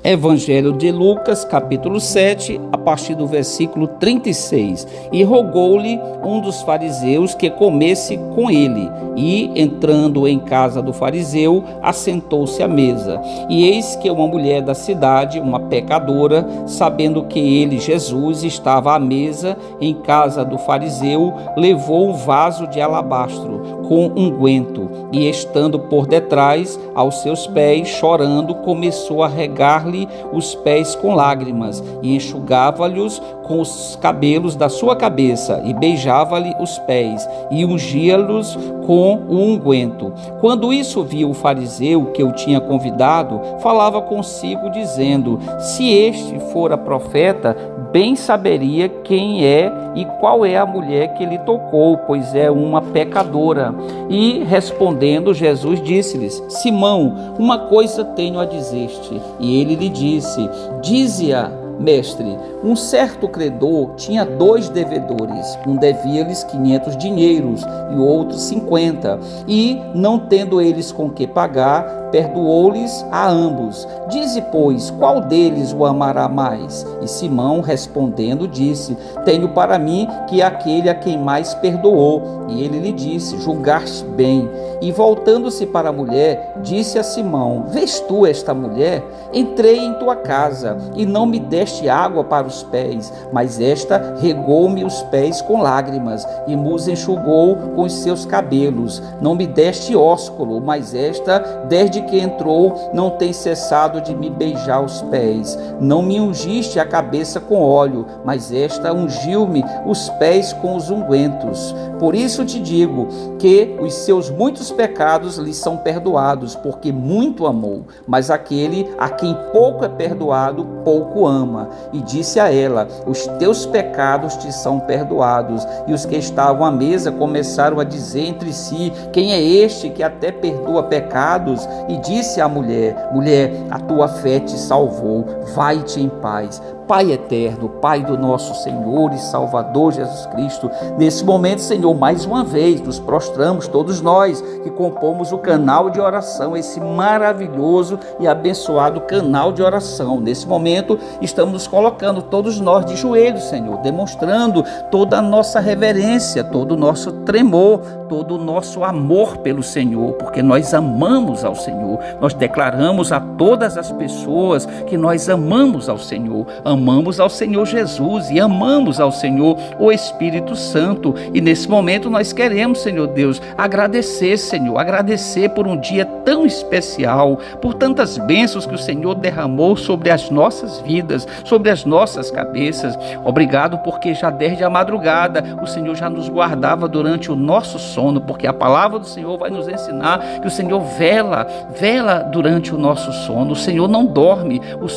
Evangelho de Lucas, capítulo 7, a partir do versículo 36. E rogou-lhe um dos fariseus que comesse com ele. E, entrando em casa do fariseu, assentou-se à mesa. E eis que uma mulher da cidade, uma pecadora, sabendo que ele, Jesus, estava à mesa em casa do fariseu, levou um vaso de alabastro com unguento, e estando por detrás, aos seus pés, chorando, começou a regar-lhe os pés com lágrimas, e enxugava-lhes com os cabelos da sua cabeça, e beijava-lhe os pés, e ungia-los com o unguento. Quando isso viu o fariseu que o tinha convidado, falava consigo, dizendo: se este fora profeta, bem saberia quem é e qual é a mulher que lhe tocou, pois é uma pecadora. E respondendo, Jesus disse-lhes: Simão, uma coisa tenho a dizer-te. E ele lhe disse: dize-a, mestre. Um certo credor tinha 2 devedores. Um devia-lhes 500 dinheiros e o outro 50. E, não tendo eles com que pagar, perdoou-lhes a ambos. Dize, pois, qual deles o amará mais? E Simão, respondendo, disse: tenho para mim que é aquele a quem mais perdoou. E ele lhe disse: julgaste bem. E voltando-se para a mulher, disse a Simão: vês tu esta mulher? Entrei em tua casa e não me deste água para os pés, mas esta regou-me os pés com lágrimas e nos enxugou com os seus cabelos. Não me deste ósculo, mas esta, desde que entrou, não tem cessado de me beijar os pés. Não me ungiste a cabeça com óleo, mas esta ungiu-me os pés com os ungüentos. Por isso te digo que os seus muitos pecados lhe são perdoados, porque muito amou. Mas aquele a quem pouco é perdoado, pouco ama. E disse a ela: os teus pecados te são perdoados. E os que estavam à mesa começaram a dizer entre si: quem é este que até perdoa pecados? E disse à mulher: mulher, a tua fé te salvou, vai-te em paz. Pai eterno, Pai do nosso Senhor e Salvador Jesus Cristo, nesse momento, Senhor, mais uma vez nos prostramos, todos nós que compomos o canal de oração, esse maravilhoso e abençoado canal de oração. Nesse momento estamos nos colocando todos nós de joelhos, Senhor, demonstrando toda a nossa reverência, todo o nosso tremor, todo o nosso amor pelo Senhor, porque nós amamos ao Senhor. Nós declaramos a todas as pessoas que nós amamos ao Senhor, amamos ao Senhor Jesus e amamos ao Senhor o Espírito Santo. E nesse momento nós queremos, Senhor Deus, agradecer, Senhor, agradecer por um dia tão especial, por tantas bênçãos que o Senhor derramou sobre as nossas vidas, sobre as nossas cabeças. Obrigado porque já desde a madrugada o Senhor já nos guardava durante o nosso sono, porque a palavra do Senhor vai nos ensinar que o Senhor vela durante o nosso sono. O Senhor não dorme, o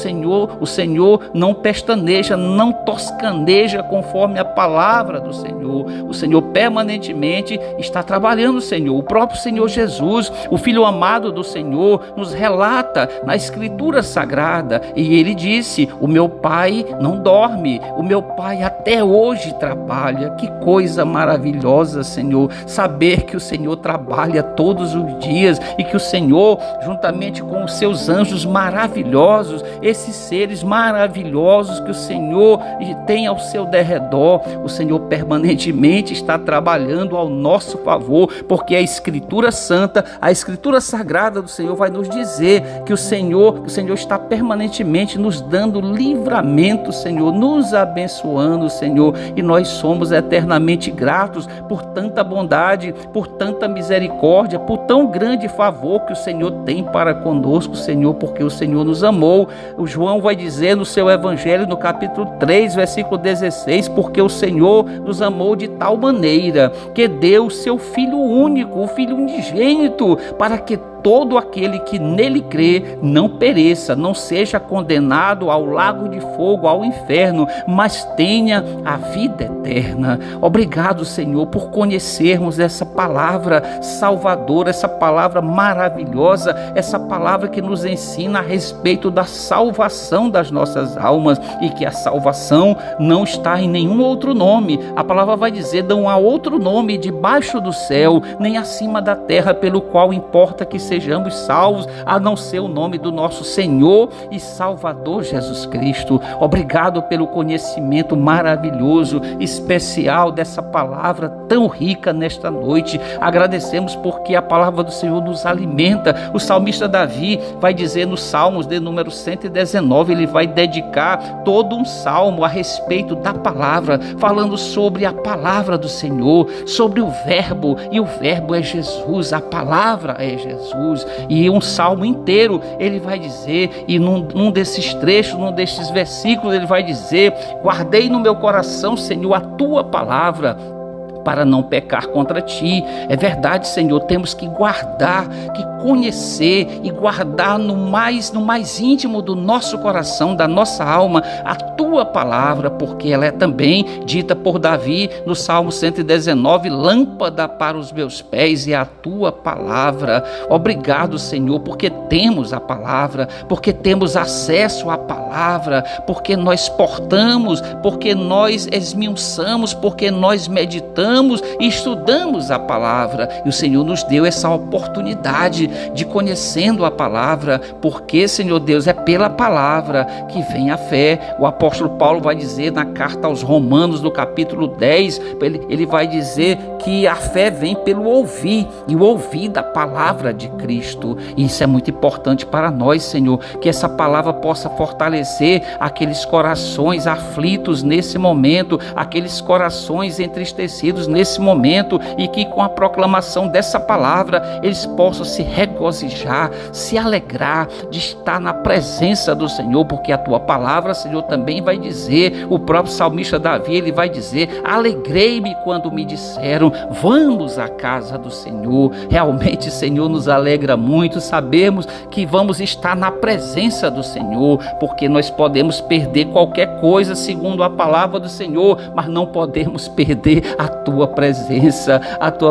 Senhor não pestaneja, não toscaneja, conforme a palavra do Senhor. O Senhor permanentemente está trabalhando, Senhor. O próprio Senhor Jesus, o Filho amado do Senhor, nos relata na Escritura Sagrada, e ele disse: o meu Pai não dorme, o meu Pai até hoje trabalha. Que coisa maravilhosa, Senhor, saber que o Senhor trabalha todos os dias e que o Senhor, juntamente com os seus anjos maravilhosos, esses seres maravilhosos que o Senhor tem ao seu derredor, o Senhor permanentemente está trabalhando ao nosso favor, porque a Escritura Santa, a Escritura Sagrada do Senhor vai nos dizer que o Senhor está permanentemente nos dando livramento, Senhor, nos abençoando, Senhor, e nós somos eternamente gratos por tanta bondade, por tanta misericórdia, por tão grande favor que o Senhor tem para conosco, Senhor, porque o Senhor nos amou. O João vai dizer no seu Evangelho, no capítulo 3, versículo 16, porque o Senhor nos amou de tal maneira que deu o seu Filho único, o Filho unigênito, para que todo aquele que nele crê não pereça, não seja condenado ao lago de fogo, ao inferno, mas tenha a vida eterna. Obrigado, Senhor, por conhecermos essa palavra salvadora, essa palavra maravilhosa, essa palavra que nos ensina a respeito da salvação das nossas almas, e que a salvação não está em nenhum outro nome. A palavra vai dizer: não há outro nome debaixo do céu, nem acima da terra, pelo qual importa que sejamos salvos, a não ser o nome do nosso Senhor e Salvador Jesus Cristo. Obrigado pelo conhecimento maravilhoso, especial dessa palavra tão rica nesta noite. Agradecemos porque a palavra do Senhor nos alimenta. O salmista Davi vai dizer nos Salmos de número 119, ele vai dedicar todo um salmo a respeito da palavra, falando sobre a palavra do Senhor, sobre o verbo, e o verbo é Jesus, a palavra é Jesus. E um salmo inteiro ele vai dizer, e num desses trechos, num desses versículos, ele vai dizer: guardei no meu coração, Senhor, a tua palavra, para não pecar contra ti. É verdade, Senhor, temos que guardar, que conhecer e guardar no mais íntimo do nosso coração, da nossa alma, a tua palavra, porque ela é também dita por Davi no Salmo 119, lâmpada para os meus pés e a tua palavra. Obrigado, Senhor, porque temos a palavra, porque temos acesso à palavra, porque nós portamos, porque nós esmiuçamos, porque nós meditamos e estudamos a palavra, e o Senhor nos deu essa oportunidade de conhecendo a palavra, porque, Senhor Deus, é pela palavra que vem a fé. O apóstolo Paulo vai dizer na carta aos Romanos, no capítulo 10, ele vai dizer que a fé vem pelo ouvir, e o ouvir da palavra de Cristo. E isso é muito importante para nós, Senhor, que essa palavra possa fortalecer aqueles corações aflitos nesse momento, aqueles corações entristecidos nesse momento, e que com a proclamação dessa palavra eles possam se regozijar, se alegrar de estar na presença do Senhor, porque a tua palavra, Senhor, também vai dizer, o próprio salmista Davi, ele vai dizer: alegrei-me quando me disseram, vamos à casa do Senhor. Realmente, Senhor, nos alegra muito sabermos que vamos estar na presença do Senhor, porque nós podemos perder qualquer coisa segundo a palavra do Senhor, mas não podemos perder a tua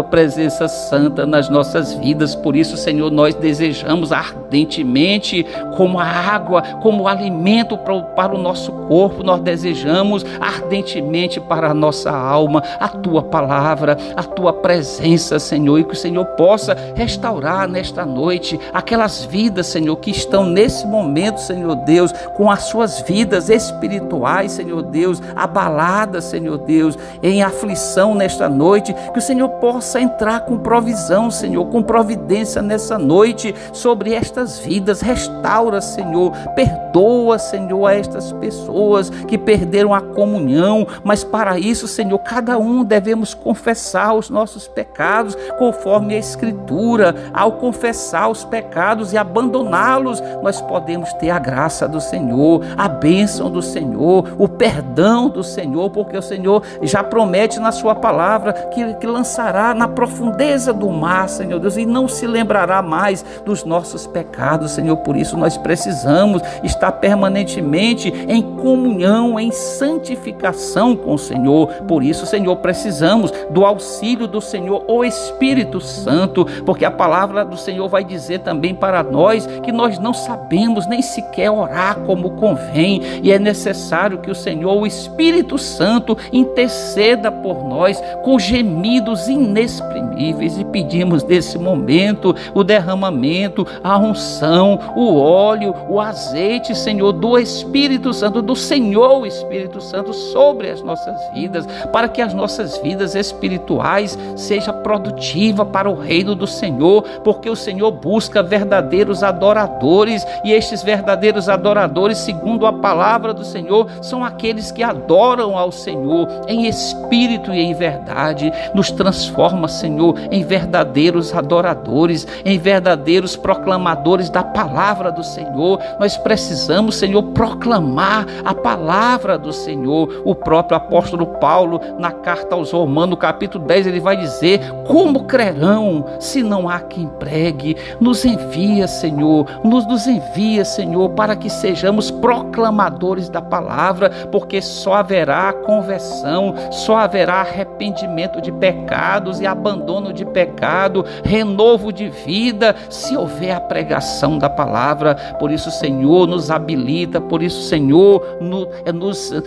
presença santa nas nossas vidas. Por isso, Senhor, nós desejamos ardentemente, como a água, como o alimento para o nosso corpo, nós desejamos ardentemente para a nossa alma a tua palavra, a tua presença, Senhor, e que o Senhor possa restaurar nesta noite aquelas vidas, Senhor, que estão nesse momento, Senhor Deus, com as suas vidas espirituais, Senhor Deus, abaladas, Senhor Deus, em aflição nesta noite. Que o Senhor possa entrar com provisão, Senhor, com providência nessa noite sobre estas vidas. Restaura, Senhor, perdoa, Senhor, a estas pessoas que perderam a comunhão, mas para isso, Senhor, cada um devemos confessar os nossos pecados conforme a Escritura. Ao confessar os pecados e abandoná-los, nós podemos ter a graça do Senhor, a bênção do Senhor, o perdão do Senhor, porque o Senhor já promete na sua palavra que lançará na profundeza do mar, Senhor Deus, e não se lembrará mais dos nossos pecados, Senhor. Por isso nós precisamos estar permanentemente em comunhão, em santificação com o Senhor. Por isso, Senhor, precisamos do auxílio do Senhor, o Espírito Santo, porque a palavra do Senhor vai dizer também para nós que nós não sabemos nem sequer orar como convém, e é necessário que o Senhor, o Espírito Santo, interceda por nós com gemidos inexprimíveis, e pedimos nesse momento o derramamento, a unção, o óleo, o azeite, Senhor, do Espírito Santo, do Senhor, o Espírito Santo, sobre as nossas vidas, para que as nossas vidas espirituais sejam produtivas para o reino do Senhor, porque o Senhor busca verdadeiros adoradores, e estes verdadeiros adoradores, segundo a palavra do Senhor, são aqueles que adoram ao Senhor em espírito e em verdade. Nos transforma, Senhor, em verdadeiros adoradores, em verdadeiros proclamadores da palavra do Senhor. Nós precisamos, Senhor, proclamar a palavra do Senhor. O próprio apóstolo Paulo, na carta aos Romanos, no capítulo 10, ele vai dizer: como crerão se não há quem pregue? Nos envia, Senhor, nos envia, Senhor, para que sejamos proclamadores da palavra, porque só haverá conversão, só haverá arrependimento arrependimento de pecados e abandono de pecado, renovo de vida, se houver a pregação da palavra. Por isso, Senhor, nos habilita, por isso, Senhor,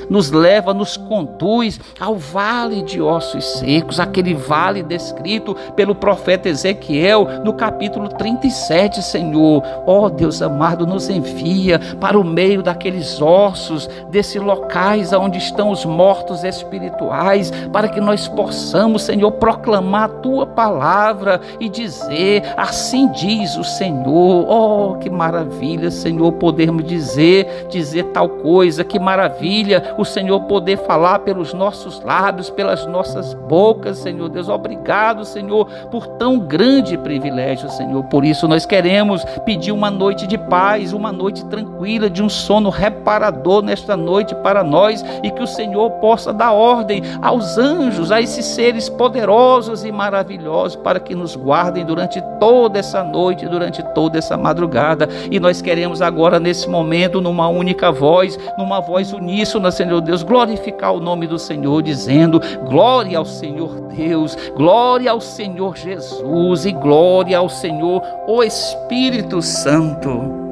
nos leva, nos conduz ao vale de ossos secos, aquele vale descrito pelo profeta Ezequiel no capítulo 37, Senhor. Ó Deus amado, nos envia para o meio daqueles ossos, desses locais onde estão os mortos espirituais, para que nós possamos, Senhor, proclamar a tua palavra e dizer: assim diz o Senhor. Oh, que maravilha, Senhor, podermos dizer tal coisa. Que maravilha o Senhor poder falar pelos nossos lábios, pelas nossas bocas, Senhor Deus. Obrigado, Senhor, por tão grande privilégio, Senhor. Por isso nós queremos pedir uma noite de paz, uma noite tranquila, de um sono reparador nesta noite para nós, e que o Senhor possa dar ordem aos anjos, a esses seres poderosos e maravilhosos, para que nos guardem durante toda essa noite, durante toda essa madrugada. E nós queremos agora, nesse momento, numa única voz, numa voz uníssona, Senhor Deus, glorificar o nome do Senhor, dizendo: glória ao Senhor Deus, glória ao Senhor Jesus e glória ao Senhor o Espírito Santo.